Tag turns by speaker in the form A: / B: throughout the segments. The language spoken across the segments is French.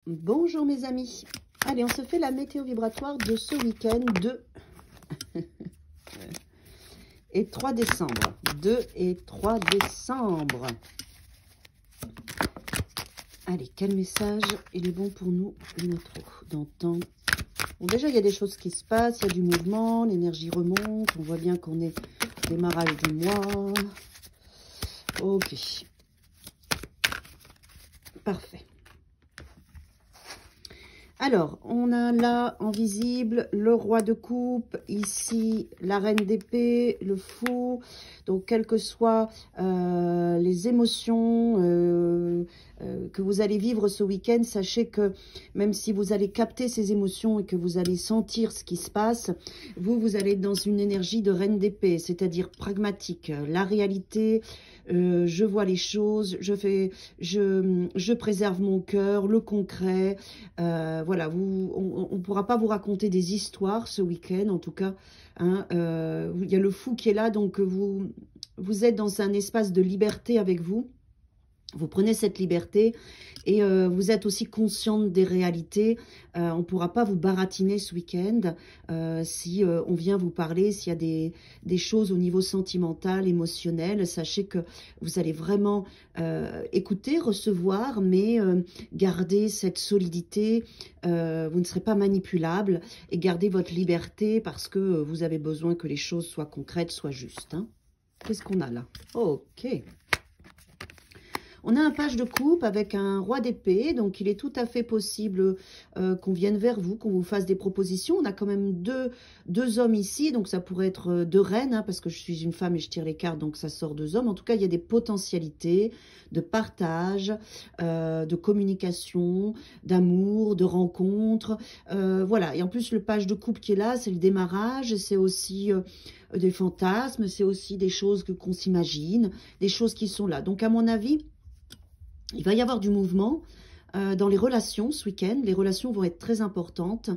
A: Bonjour mes amis. Allez, on se fait la météo vibratoire de ce week-end 2 et 3 décembre. 2 et 3 décembre. Allez, quel message il est bon pour nous, notre d'entendre. Bon, déjà, il y a des choses qui se passent, il y a du mouvement, l'énergie remonte. On voit bien qu'on est au démarrage du mois. Ok. Parfait. Alors, on a là, en visible, le roi de coupe, ici, la reine d'épée, le fou. Donc, quelles que soient les émotions que vous allez vivre ce week-end, sachez que même si vous allez capter ces émotions et que vous allez sentir ce qui se passe, vous allez être dans une énergie de reine d'épée, c'est-à-dire pragmatique. La réalité, je vois les choses, je préserve mon cœur, le concret. Voilà, on ne pourra pas vous raconter des histoires ce week-end, en tout cas. Hein, il y a le fou qui est là, donc vous êtes dans un espace de liberté avec vous. Vous prenez cette liberté et vous êtes aussi consciente des réalités. On ne pourra pas vous baratiner ce week-end si on vient vous parler, s'il y a des choses au niveau sentimental, émotionnel. Sachez que vous allez vraiment écouter, recevoir, mais garder cette solidité. Vous ne serez pas manipulable et gardez votre liberté parce que vous avez besoin que les choses soient concrètes, soient justes. Hein. Qu'est-ce qu'on a là? Ok. On a un page de coupe avec un roi d'épée, donc il est tout à fait possible qu'on vienne vers vous, qu'on vous fasse des propositions. On a quand même deux hommes ici, donc ça pourrait être deux reines, hein, parce que je suis une femme et je tire les cartes, donc ça sort deux hommes. En tout cas, il y a des potentialités de partage, de communication, d'amour, de rencontre. Voilà, et en plus, le page de coupe qui est là, c'est le démarrage, c'est aussi des fantasmes, c'est aussi des choses qu'on s'imagine, des choses qui sont là. Donc, à mon avis, il va y avoir du mouvement dans les relations ce week-end. Les relations vont être très importantes.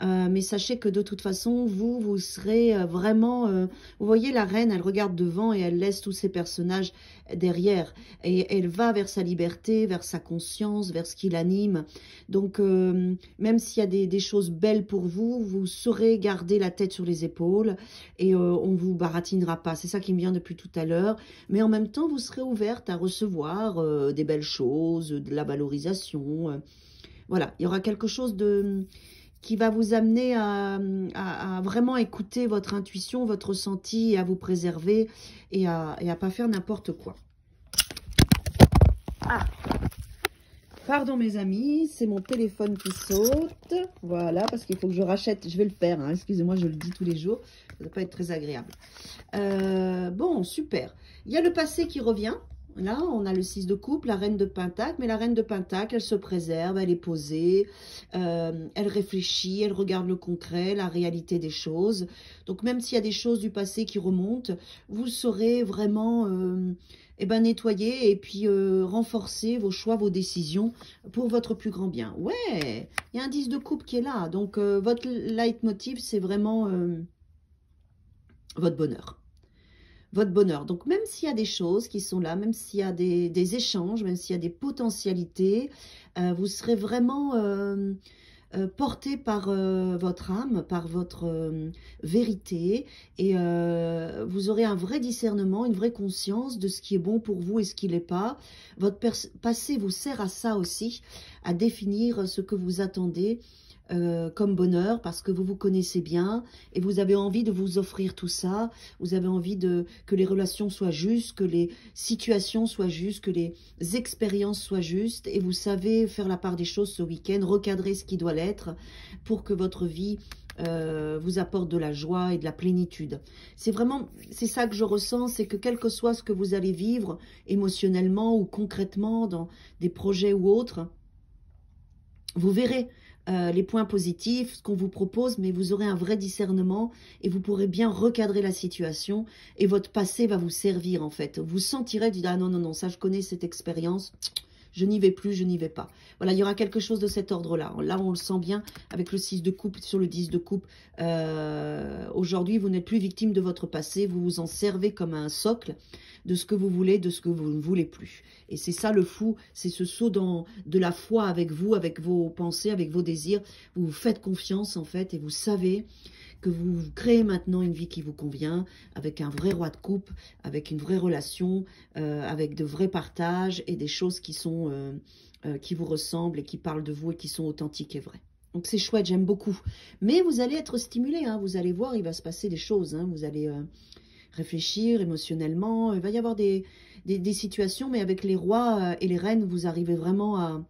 A: Mais sachez que de toute façon, vous serez vraiment... vous voyez, la reine, elle regarde devant et elle laisse tous ses personnages derrière. Et elle va vers sa liberté, vers sa conscience, vers ce qui l'anime. Donc, même s'il y a des choses belles pour vous, vous saurez garder la tête sur les épaules et on ne vous baratinera pas. C'est ça qui me vient depuis tout à l'heure. Mais en même temps, vous serez ouverte à recevoir des belles choses, de la valorisation. Voilà, il y aura quelque chose qui va vous amener à vraiment écouter votre intuition, votre ressenti, et à vous préserver et à pas faire n'importe quoi. Ah, pardon mes amis, c'est mon téléphone qui saute. Voilà, parce qu'il faut que je rachète, je vais le faire, hein, excusez-moi, je le dis tous les jours, ça ne va pas être très agréable. Bon, super. Il y a le passé qui revient. Là, on a le 6 de coupe, la reine de Pentacle, mais la reine de Pentacle, elle se préserve, elle est posée, elle réfléchit, elle regarde le concret, la réalité des choses. Donc, même s'il y a des choses du passé qui remontent, vous saurez vraiment nettoyer et puis renforcer vos choix, vos décisions pour votre plus grand bien. Ouais, il y a un 10 de coupe qui est là. Donc, votre leitmotiv, c'est vraiment votre bonheur. Votre bonheur. Donc, même s'il y a des choses qui sont là, même s'il y a des échanges, même s'il y a des potentialités, vous serez vraiment porté par votre âme, par votre vérité, et vous aurez un vrai discernement, une vraie conscience de ce qui est bon pour vous et ce qui ne l'est pas. Votre passé vous sert à ça aussi, à définir ce que vous attendez comme bonheur, parce que vous vous connaissez bien et vous avez envie de vous offrir tout ça. Vous avez envie que les relations soient justes, que les situations soient justes, que les expériences soient justes, et vous savez faire la part des choses ce week-end, recadrer ce qui doit l'être pour que votre vie vous apporte de la joie et de la plénitude. C'est ça que je ressens, c'est que quel que soit ce que vous allez vivre émotionnellement ou concrètement dans des projets ou autres, vous verrez les points positifs, ce qu'on vous propose, mais vous aurez un vrai discernement et vous pourrez bien recadrer la situation et votre passé va vous servir en fait. Vous sentirez, ah non, non, non, ça je connais cette expérience, je n'y vais plus, je n'y vais pas. Voilà, il y aura quelque chose de cet ordre-là. Là, on le sent bien avec le 6 de coupe sur le 10 de coupe. Aujourd'hui, vous n'êtes plus victime de votre passé, vous vous en servez comme un socle de ce que vous voulez, de ce que vous ne voulez plus. Et c'est ça le fou, c'est ce saut de la foi avec vous, avec vos pensées, avec vos désirs. Vous vous faites confiance en fait et vous savez que vous créez maintenant une vie qui vous convient, avec un vrai roi de coupe, avec une vraie relation, avec de vrais partages et des choses qui vous ressemblent et qui parlent de vous et qui sont authentiques et vraies. Donc c'est chouette, j'aime beaucoup. Mais vous allez être stimulé, hein, vous allez voir, il va se passer des choses, hein, vous allez réfléchir émotionnellement, il va y avoir des situations, mais avec les rois et les reines, vous arrivez vraiment à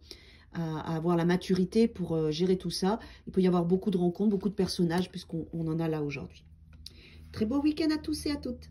A: avoir la maturité pour gérer tout ça. Il peut y avoir beaucoup de rencontres, beaucoup de personnages, puisqu'on en a là aujourd'hui. Très beau week-end à tous et à toutes.